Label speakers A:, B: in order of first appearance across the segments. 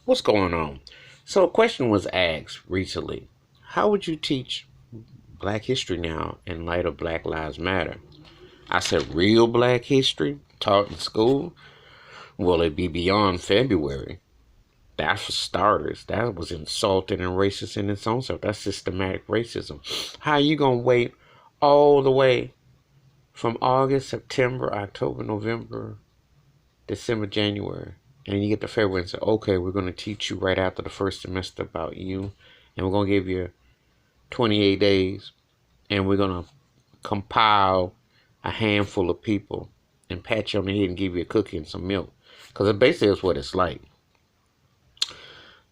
A: What's going on? So, a question was asked recently. How would you teach black history now in light of Black Lives Matter? I said, real black history taught in school? Will it be beyond February? That's for starters. That was insulting and racist in its own self. That's systematic racism. How are you going to wait all the way from August, September, October, November, December, January, and you get to February and say, okay, we're going to teach you right after the first semester about you, and we're going to give you 28 days, and we're going to compile a handful of people and pat you on the head and give you a cookie and some milk. Because it basically is what it's like.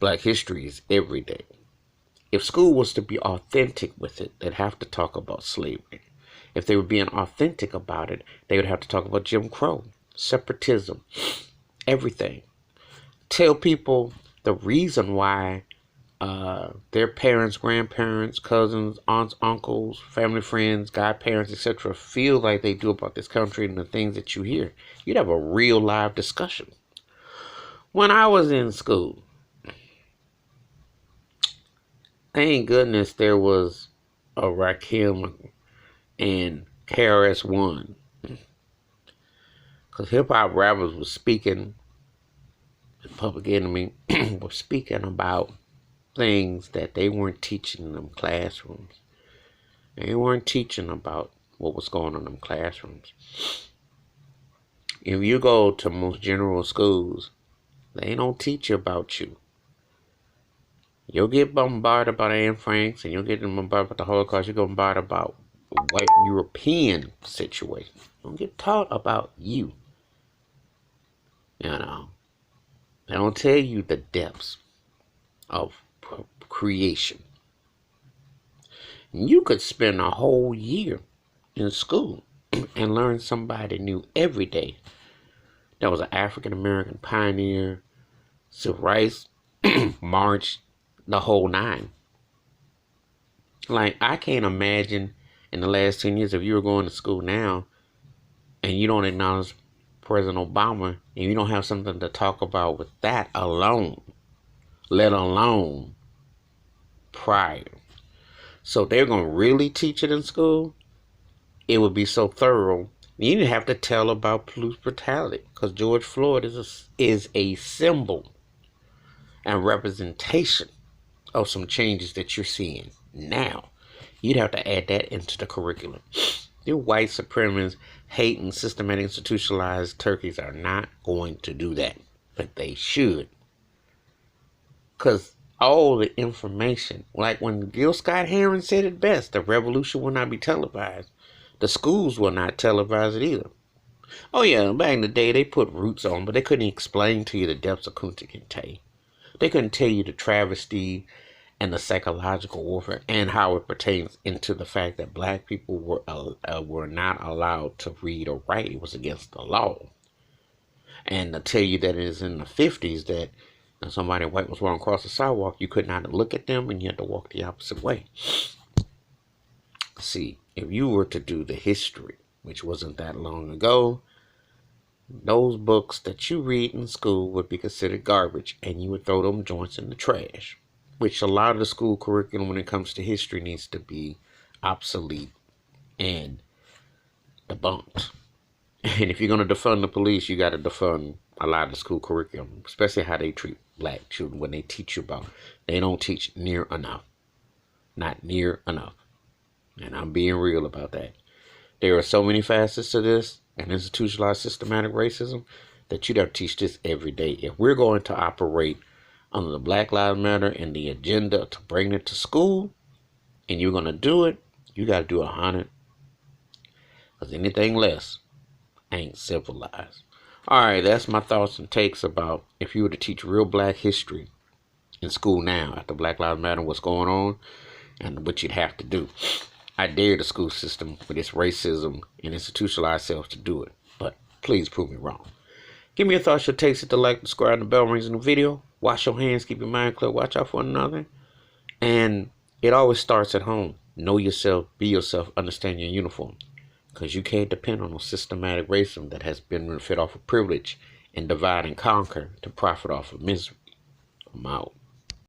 A: Black history is every day. If school was to be authentic with it, they'd have to talk about slavery. If they were being authentic about it, they would have to talk about Jim Crow, separatism, everything. Tell people the reason why their parents, grandparents, cousins, aunts, uncles, family friends, godparents, etc. feel like they do about this country and the things that you hear. You'd have a real live discussion. When I was in school, thank goodness there was a Rakim and KRS-One. Because hip-hop rappers were speaking, Public Enemy were speaking about things that they weren't teaching in them classrooms. They weren't teaching about what was going on in them classrooms. If you go to most general schools, they don't teach you about you. You'll get bombarded about Anne Franks, and you'll get bombarded about the Holocaust. You'll get bombarded about white European situation. You don't get taught about you. You know, they don't tell you the depths of creation. You could spend a whole year in school and learn somebody new every day. That was an African American pioneer, civil rights march, the whole nine. Like, I can't imagine in the last 10 years if you were going to school now and you don't acknowledge President Obama and you don't have something to talk about with that alone, let alone prior. So they're going to really teach it in school. It would be so thorough. You didn't have to tell about police brutality because George Floyd is a symbol and representation of some changes that you're seeing now. You'd have to add that into the curriculum. The white supremacists, hating, systematic, institutionalized turkeys are not going to do that, but they should. Because all the information, like when Gil Scott Heron said it best, the revolution will not be televised. The schools will not televise it either. Oh yeah, back in the day they put roots on, but they couldn't explain to you the depths of Kunta Kinte. They couldn't tell you the travesty and the psychological warfare and how it pertains into the fact that black people were not allowed to read or write. It was against the law. And to tell you that it is in the 50s that somebody white was walking across the sidewalk, you could not look at them and you had to walk the opposite way. See, if you were to do the history, which wasn't that long ago, those books that you read in school would be considered garbage and you would throw them joints in the trash, which a lot of the school curriculum when it comes to history needs to be obsolete and debunked. And if you're going to defund the police, you got to defund a lot of the school curriculum, especially how they treat black children when they teach you about. They don't teach near enough. Not near enough. And I'm being real about that. There are so many facets to this and institutionalized systematic racism that you'd have to teach this every day. If we're going to operate under the Black Lives Matter and the agenda to bring it to school, and you're going to do it, you got to do 100. Because anything less ain't civilized. Alright, that's my thoughts and takes about if you were to teach real black history in school now after Black Lives Matter, what's going on and what you'd have to do. I dare the school system with its racism and institutionalized self to do it, but please prove me wrong. Give me your thoughts, your takes, hit the like, subscribe, and the bell rings in the video. Wash your hands, keep your mind clear, watch out for one another. And it always starts at home. Know yourself, be yourself, understand your uniform. Because you can't depend on a systematic racism that has been fed off of privilege and divide and conquer to profit off of misery. I'm out.